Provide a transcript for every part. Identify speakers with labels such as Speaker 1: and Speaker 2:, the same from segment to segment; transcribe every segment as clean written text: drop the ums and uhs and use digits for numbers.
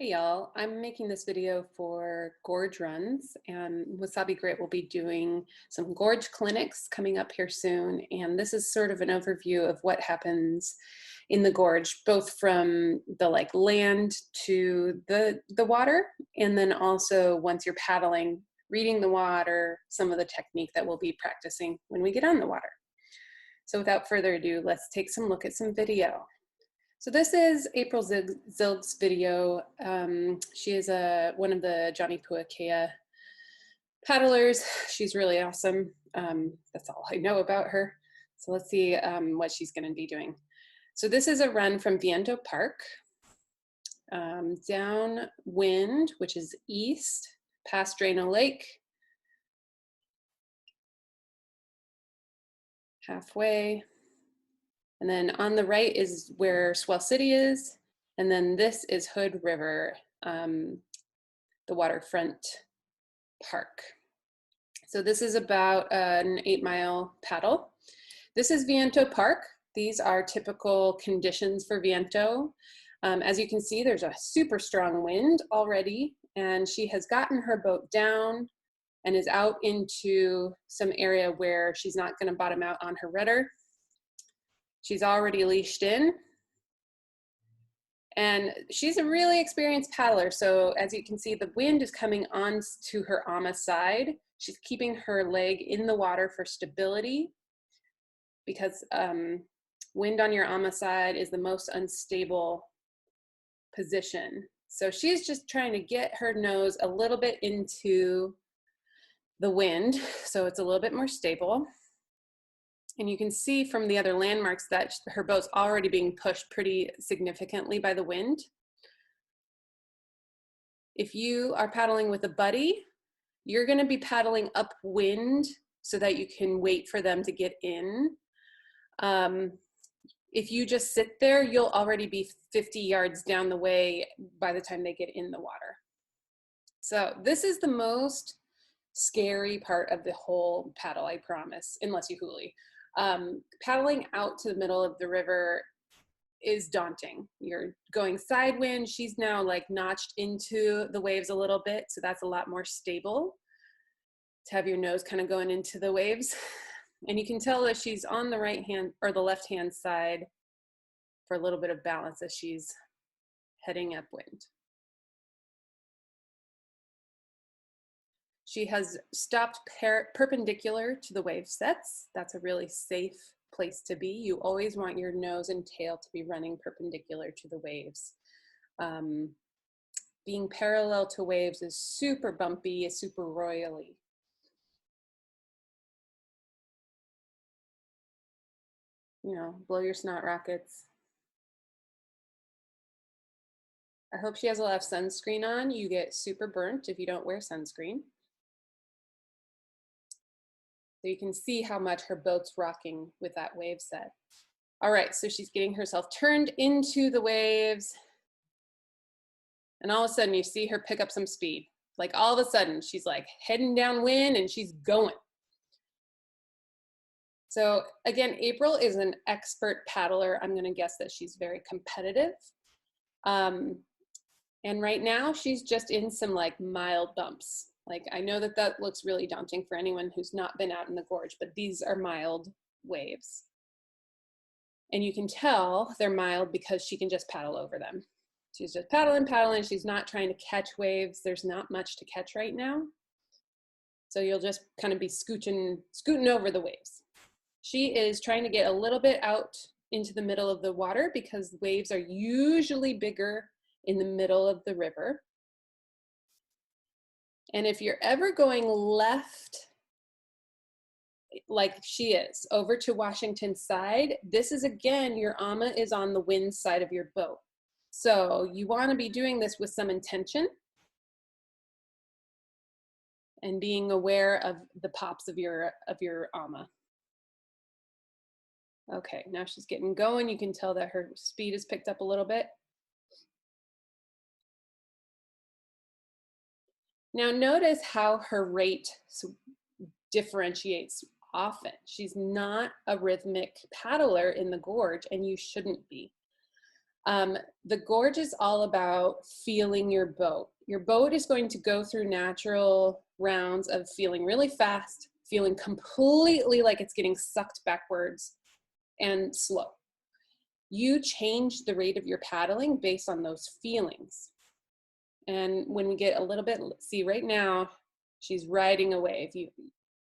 Speaker 1: Hey y'all, I'm making this video for Gorge runs, and Wasabi Grit will be doing some Gorge clinics coming up here soon, and this is sort of an overview of what happens in the Gorge, both from the land to the water, and then also once you're paddling, reading the water, some of the technique that we'll be practicing when we get on the water. So without further ado, let's take some look at some video. So this is April Zilg's video. She is one of the Johnny Puakea paddlers. She's really awesome. That's all I know about her. So let's see what she's going to be doing. So this is a run from Viento Park, downwind, which is east, past Drano Lake, halfway. And then on the right is where Swell City is. And then this is Hood River, the waterfront park. So this is about an 8-mile paddle. This is Viento Park. These are typical conditions for Viento. As you can see, there's a super strong wind already, and she has gotten her boat down and is out into some area where she's not going to bottom out on her rudder. She's already leashed in, and she's a really experienced paddler. So as you can see, the wind is coming on to her ama side. She's keeping her leg in the water for stability, because wind on your ama side is the most unstable position. So she's just trying to get her nose a little bit into the wind so it's a little bit more stable. And you can see from the other landmarks that her boat's already being pushed pretty significantly by the wind. If you are paddling with a buddy, you're going to be paddling upwind so that you can wait for them to get in. If you just sit there, you'll already be 50 yards down the way by the time they get in the water. So this is the most scary part of the whole paddle, I promise, unless you huli. Paddling out to the middle of the river is daunting. You're going sidewind. She's now like notched into the waves a little bit, so that's a lot more stable to have your nose kind of going into the waves. And you can tell that she's on the right hand or the left hand side for a little bit of balance as she's heading upwind. She has stopped perpendicular to the wave sets. That's a really safe place to be. You always want your nose and tail to be running perpendicular to the waves. Being parallel to waves is super bumpy, is super royally. You know, blow your snot rockets. I hope she has a lot of sunscreen on. You get super burnt if you don't wear sunscreen. So you can see how much her boat's rocking with that wave set. All right, so she's getting herself turned into the waves. And all of a sudden you see her pick up some speed. Like all of a sudden she's like heading downwind and she's going. So again, April is an expert paddler. I'm gonna guess that she's very competitive. And right now she's just in some like mild bumps. Like I know that that looks really daunting for anyone who's not been out in the gorge, but these are mild waves. And you can tell they're mild because she can just paddle over them. She's just paddling. She's not trying to catch waves. There's not much to catch right now. So you'll just kind of be scooting over the waves. She is trying to get a little bit out into the middle of the water because waves are usually bigger in the middle of the river. And if you're ever going left, like she is, over to Washington side, this is again, your ama is on the wind side of your boat. So you want to be doing this with some intention and being aware of the pops of your ama. Okay, now she's getting going. You can tell that her speed is picked up a little bit. Now notice how her rate differentiates often. She's not a rhythmic paddler in the gorge, and you shouldn't be. The gorge is all about feeling your boat. Your boat is going to go through natural rounds of feeling really fast, feeling completely like it's getting sucked backwards, and slow. You change the rate of your paddling based on those feelings. And when we get a little bit, see right now, she's riding a wave. You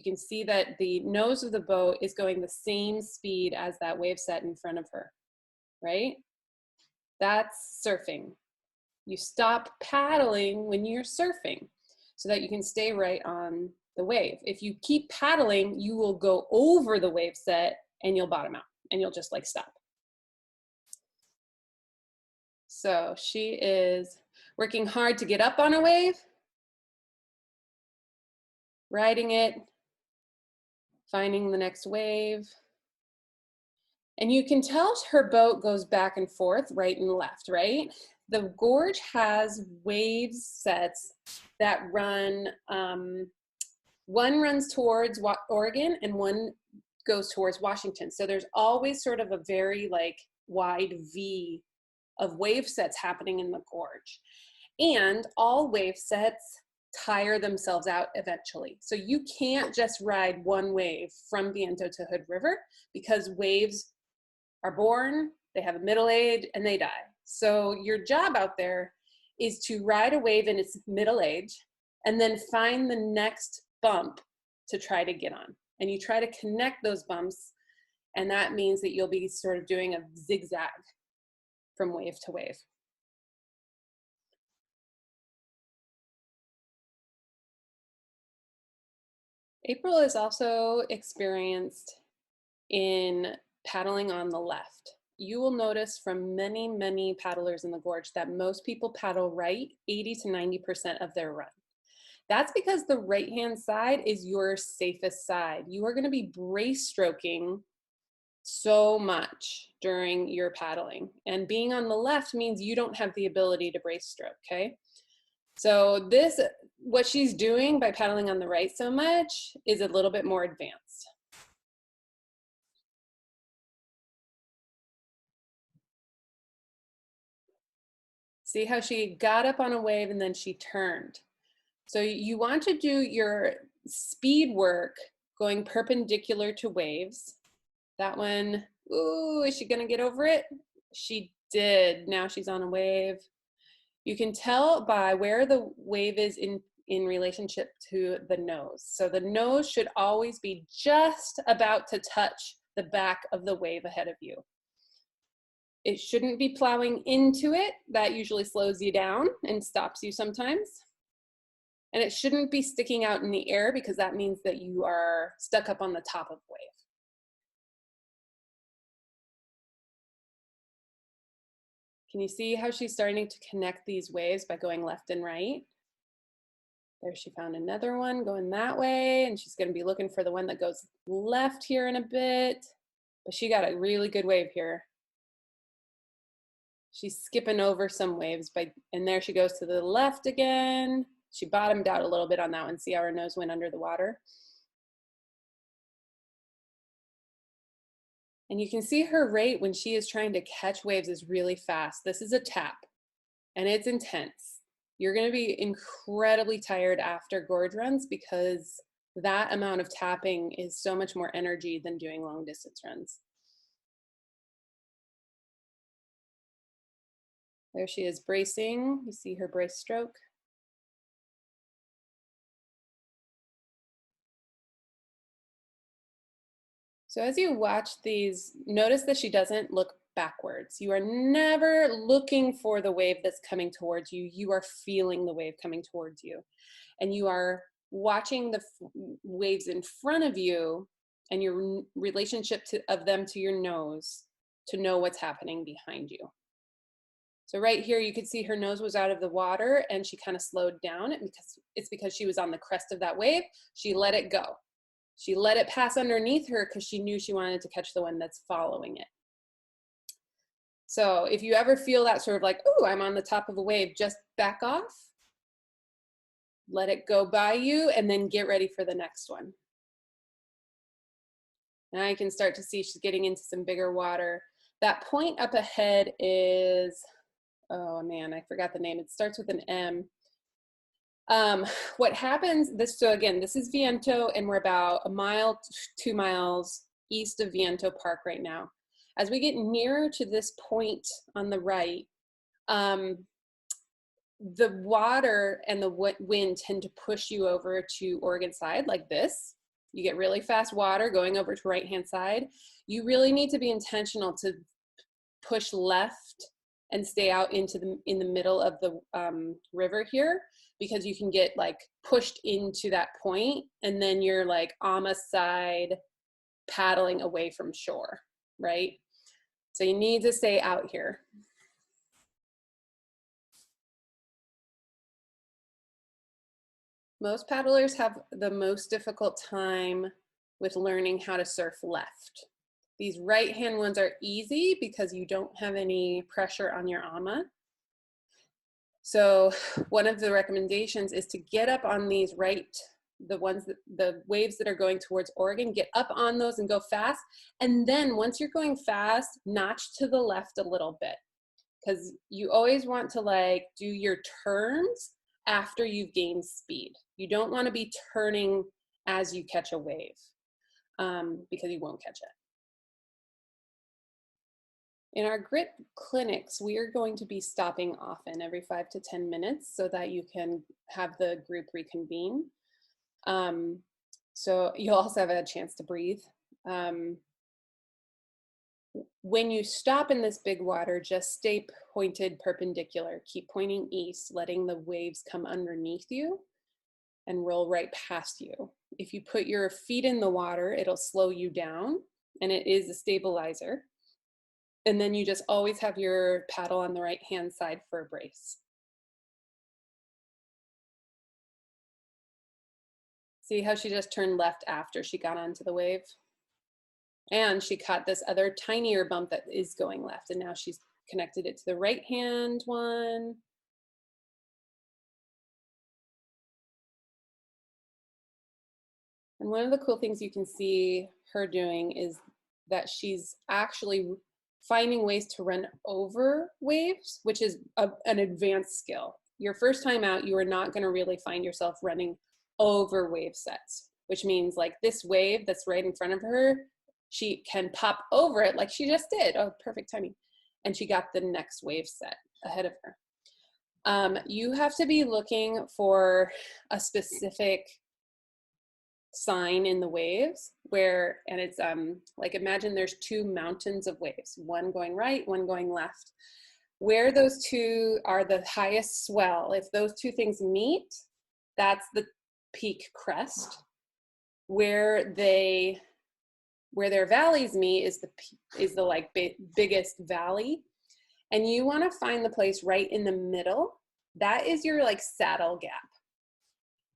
Speaker 1: can see that the nose of the boat is going the same speed as that wave set in front of her, right? That's surfing. You stop paddling when you're surfing so that you can stay right on the wave. If you keep paddling, you will go over the wave set and you'll bottom out and you'll just like stop. So she is working hard to get up on a wave, riding it, finding the next wave. And you can tell her boat goes back and forth, right and left, right? The gorge has wave sets that run, one runs towards Oregon and one goes towards Washington. So there's always sort of a very like wide V of wave sets happening in the gorge. And all wave sets tire themselves out eventually. So you can't just ride one wave from Viento to Hood River because waves are born, they have a middle age, and they die. So your job out there is to ride a wave in its middle age and then find the next bump to try to get on. And you try to connect those bumps, and that means that you'll be sort of doing a zigzag from wave to wave. April is also experienced in paddling on the left. You will notice from many, many paddlers in the gorge that most people paddle right 80 to 90% of their run. That's because the right-hand side is your safest side. You are going to be brace stroking so much during your paddling. And being on the left means you don't have the ability to brace stroke, okay? So this, what she's doing by paddling on the right so much is a little bit more advanced. See how she got up on a wave and then she turned. So you want to do your speed work going perpendicular to waves. That one, ooh, is she gonna get over it? She did. Now she's on a wave. You can tell by where the wave is in relationship to the nose. So the nose should always be just about to touch the back of the wave ahead of you. It shouldn't be plowing into it. That usually slows you down and stops you sometimes. And it shouldn't be sticking out in the air because that means that you are stuck up on the top of the wave. Can you see how she's starting to connect these waves by going left and right? There, she found another one going that way, and she's going to be looking for the one that goes left here in a bit. But she got a really good wave here. She's skipping over some waves, and there she goes to the left again. She bottomed out a little bit on that one. See how her nose went under the water? And you can see her rate when she is trying to catch waves is really fast. This is a tap, and it's intense. You're going to be incredibly tired after gorge runs because that amount of tapping is so much more energy than doing long distance runs. There she is bracing. You see her brace stroke. So as you watch these, notice that she doesn't look backwards. You are never looking for the wave that's coming towards you. You are feeling the wave coming towards you. And you are watching the waves in front of you and your relationship of them to your nose to know what's happening behind you. So right here, you could see her nose was out of the water and she kind of slowed down. It's because she was on the crest of that wave. She let it go. She let it pass underneath her because she knew she wanted to catch the one that's following it. So if you ever feel that sort of like, oh, I'm on the top of a wave, just back off, let it go by you, and then get ready for the next one. Now you can start to see she's getting into some bigger water. That point up ahead is, oh man, I forgot the name. It starts with an M. What happens, so again, this is Viento, and we're about a mile, 2 miles east of Viento Park right now. As we get nearer to this point on the right, the water and the wind tend to push you over to Oregon side like this. You get really fast water going over to right-hand side. You really need to be intentional to push left and stay out into in the middle of the river here, because you can get like pushed into that point, and then you're like on a side paddling away from shore, right? So you need to stay out here. Most paddlers have the most difficult time with learning how to surf left. These right-hand ones are easy because you don't have any pressure on your ama. So one of the recommendations is to get up on these the waves that are going towards Oregon, get up on those and go fast. And then once you're going fast, notch to the left a little bit, because you always want to like do your turns after you've gained speed. You don't want to be turning as you catch a wave, because you won't catch it. In our grit clinics, we are going to be stopping often, every 5 to 10 minutes, so that you can have the group reconvene. So you'll also have a chance to breathe. When you stop in this big water, just stay pointed perpendicular. Keep pointing east, letting the waves come underneath you and roll right past you. If you put your feet in the water, it'll slow you down, and it is a stabilizer. And then you just always have your paddle on the right-hand side for a brace. See how she just turned left after she got onto the wave? And she caught this other tinier bump that is going left, and now she's connected it to the right-hand one. And one of the cool things you can see her doing is that she's actually finding ways to run over waves, which is an advanced skill. Your first time out, you are not going to really find yourself running over wave sets, which means like this wave that's right in front of her, she can pop over it like she just did. Oh, perfect timing. And she got the next wave set ahead of her. You have to be looking for a specific sign in the waves and it's like, imagine there's 2 mountains of waves, one going right, one going left. Where those two are the highest swell, if those 2 things meet, that's the peak crest. Where their valleys meet is the like biggest valley, and you want to find the place right in the middle. That is your like saddle gap.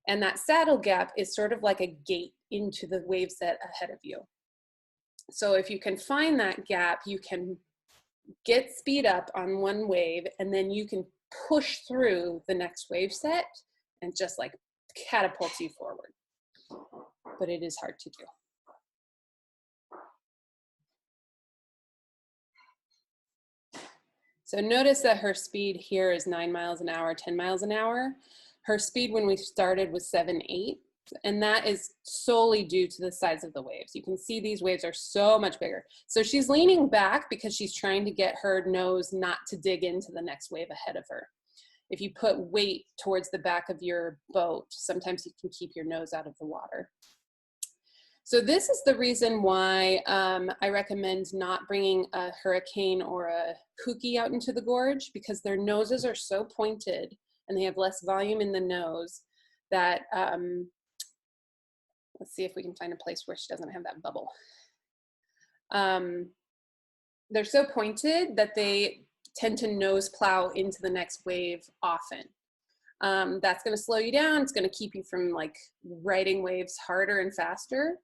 Speaker 1: And that saddle gap is sort of like a gate into the wave set ahead of you. So if you can find that gap, you can get speed up on one wave, and then you can push through the next wave set and just like catapult you forward. But it is hard to do. So notice that her speed here is 9 miles an hour, 10 miles an hour. Her speed when we started was 7-8, and that is solely due to the size of the waves. You can see these waves are so much bigger. So she's leaning back because she's trying to get her nose not to dig into the next wave ahead of her. If you put weight towards the back of your boat, sometimes you can keep your nose out of the water. So this is the reason why I recommend not bringing a hurricane or a kooky out into the gorge, because their noses are so pointed and they have less volume in the nose that, let's see if we can find a place where she doesn't have that bubble. They're so pointed that they tend to nose plow into the next wave often. That's going to slow you down. It's going to keep you from like riding waves harder and faster.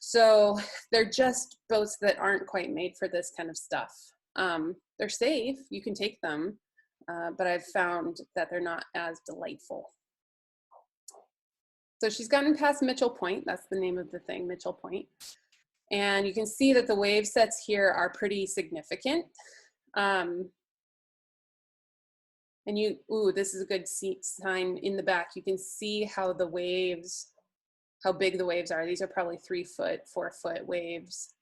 Speaker 1: So they're just boats that aren't quite made for this kind of stuff. They're safe, you can take them, but I've found that they're not as delightful. So she's gotten past Mitchell Point, that's the name of the thing, Mitchell Point. And you can see that the wave sets here are pretty significant. And this is a good sign in the back. You can see how the waves, how big the waves are. These are probably 3 foot, 4 foot waves.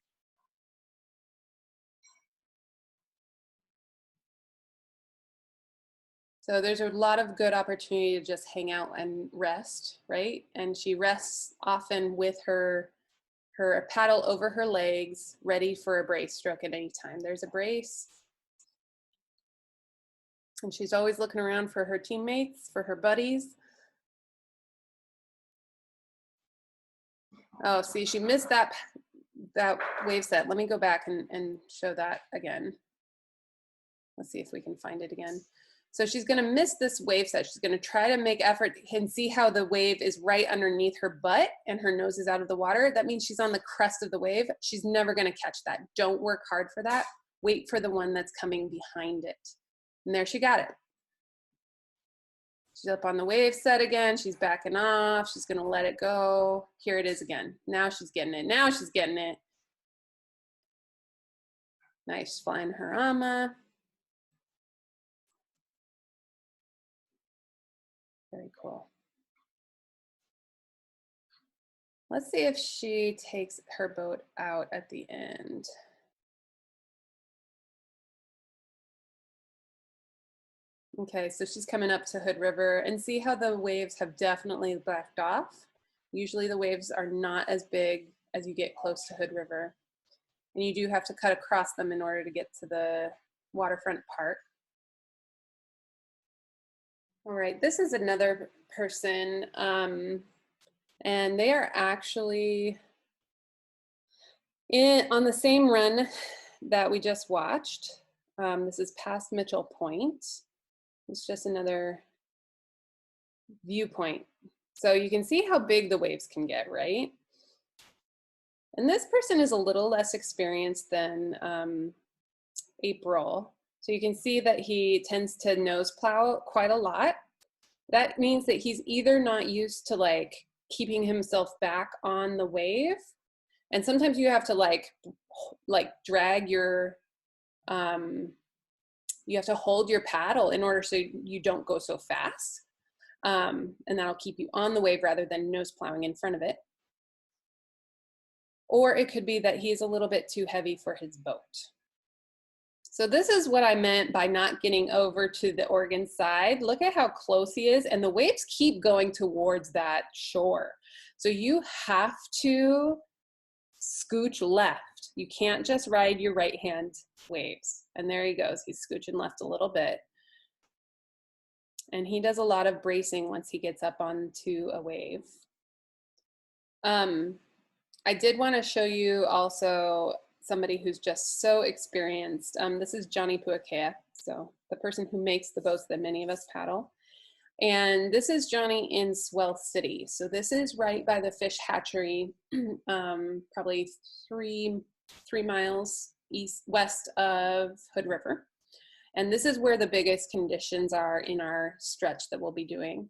Speaker 1: So there's a lot of good opportunity to just hang out and rest, right? And she rests often with her paddle over her legs, ready for a brace stroke at any time. There's a brace. And she's always looking around for her teammates, for her buddies. Oh, see, she missed that wave set. Let me go back and show that again. Let's see if we can find it again. So she's gonna miss this wave set. She's gonna try to make effort and see how the wave is right underneath her butt and her nose is out of the water. That means she's on the crest of the wave. She's never gonna catch that. Don't work hard for that. Wait for the one that's coming behind it. And there she got it. She's up on the wave set again. She's backing off. She's gonna let it go. Here it is again. Now she's getting it. Now she's getting it. Nice, flying her ama. Very cool. Let's see if she takes her boat out at the end. Okay, so she's coming up to Hood River, and see how the waves have definitely backed off. Usually the waves are not as big as you get close to Hood River. And you do have to cut across them in order to get to the waterfront part. All right, this is another person, and they are actually on the same run that we just watched. This is past Mitchell Point. It's just another viewpoint. So you can see how big the waves can get, right? And this person is a little less experienced than April. So you can see that he tends to nose plow quite a lot. That means that he's either not used to like keeping himself back on the wave, and sometimes you have to like drag your, you have to hold your paddle in order so you don't go so fast. And that'll keep you on the wave rather than nose plowing in front of it. Or it could be that he's a little bit too heavy for his boat. So this is what I meant by not getting over to the Oregon side. Look at how close he is, and the waves keep going towards that shore. So you have to scooch left. You can't just ride your right hand waves. And there he goes, he's scooching left a little bit. And he does a lot of bracing once he gets up onto a wave. I did want to show you also somebody who's just so experienced. This is Johnny Puakea, so the person who makes the boats that many of us paddle. And this is Johnny in Swell City. So this is right by the fish hatchery, probably three miles west of Hood River. And this is where the biggest conditions are in our stretch that we'll be doing.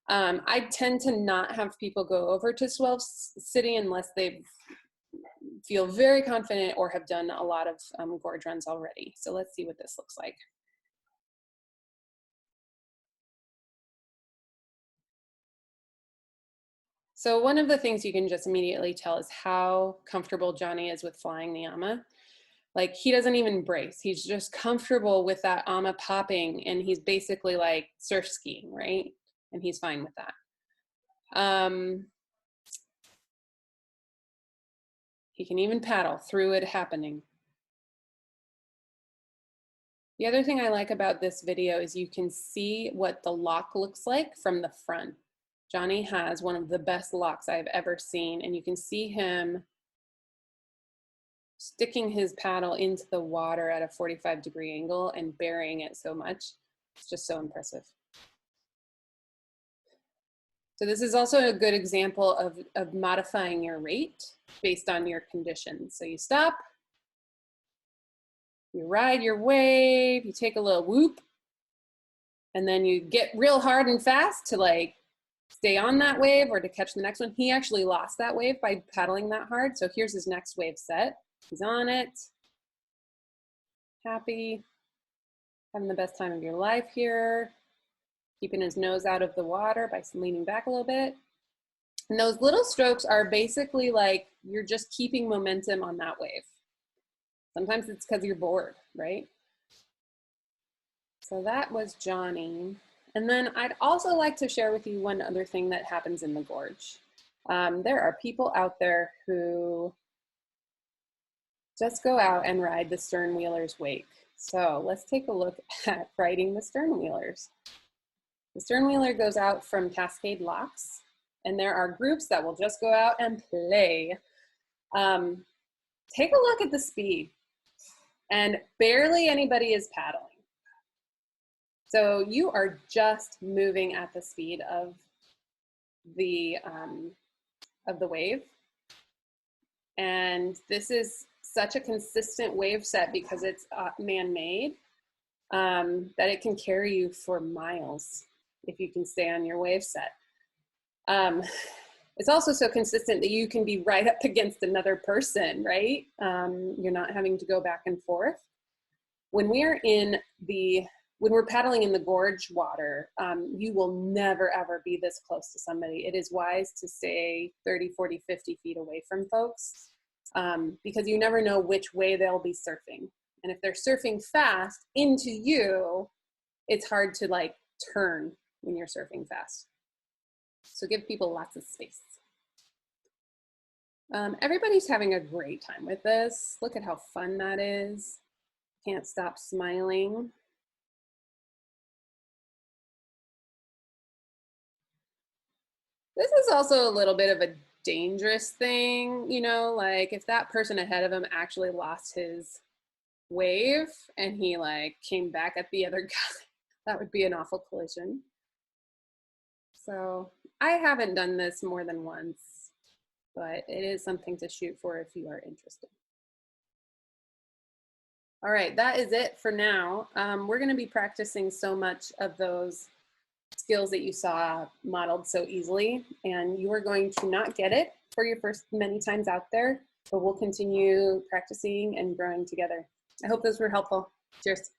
Speaker 1: I tend to not have people go over to Swell City unless they feel very confident or have done a lot of gorge runs already. So let's see what this looks like. So one of the things you can just immediately tell is how comfortable Johnny is with flying the ama. Like, he doesn't even brace. He's just comfortable with that ama popping, and he's basically like surf skiing, right? And he's fine with that. He can even paddle through it happening. The other thing I like about this video is you can see what the lock looks like from the front. Johnny has one of the best locks I've ever seen, and you can see him sticking his paddle into the water at a 45-degree angle and burying it so much. It's just so impressive. So this is also a good example of modifying your rate based on your conditions. So you stop, you ride your wave, you take a little whoop, and then you get real hard and fast to like stay on that wave or to catch the next one. He actually lost that wave by paddling that hard. So here's his next wave set. He's on it, happy, having the best time of your life here, keeping his nose out of the water by leaning back a little bit. And those little strokes are basically like you're just keeping momentum on that wave. Sometimes it's because you're bored, right? So that was Johnny. And then I'd also like to share with you one other thing that happens in the gorge. There are people out there who just go out and ride the stern wheelers wake. So let's take a look at riding the stern wheelers. The stern wheeler goes out from Cascade Locks, and there are groups that will just go out and play. Take a look at the speed, and barely anybody is paddling. So you are just moving at the speed of the wave. And this is such a consistent wave set because it's man-made that it can carry you for miles if you can stay on your wave set. It's also so consistent that you can be right up against another person, right? You're not having to go back and forth. When we're paddling in the gorge water, you will never ever be this close to somebody. It is wise to stay 30, 40, 50 feet away from folks because you never know which way they'll be surfing. And if they're surfing fast into you, it's hard to like turn when you're surfing fast. So give people lots of space. Everybody's having a great time with this. Look at how fun that is. Can't stop smiling. This is also a little bit of a dangerous thing, you know, like if that person ahead of him actually lost his wave and he like came back at the other guy, that would be an awful collision. So I haven't done this more than once, but it is something to shoot for if you are interested. All right, that is it for now. We're going to be practicing so much of those skills that you saw modeled so easily, and you are going to not get it for your first many times out there, but we'll continue practicing and growing together. I hope those were helpful. Cheers.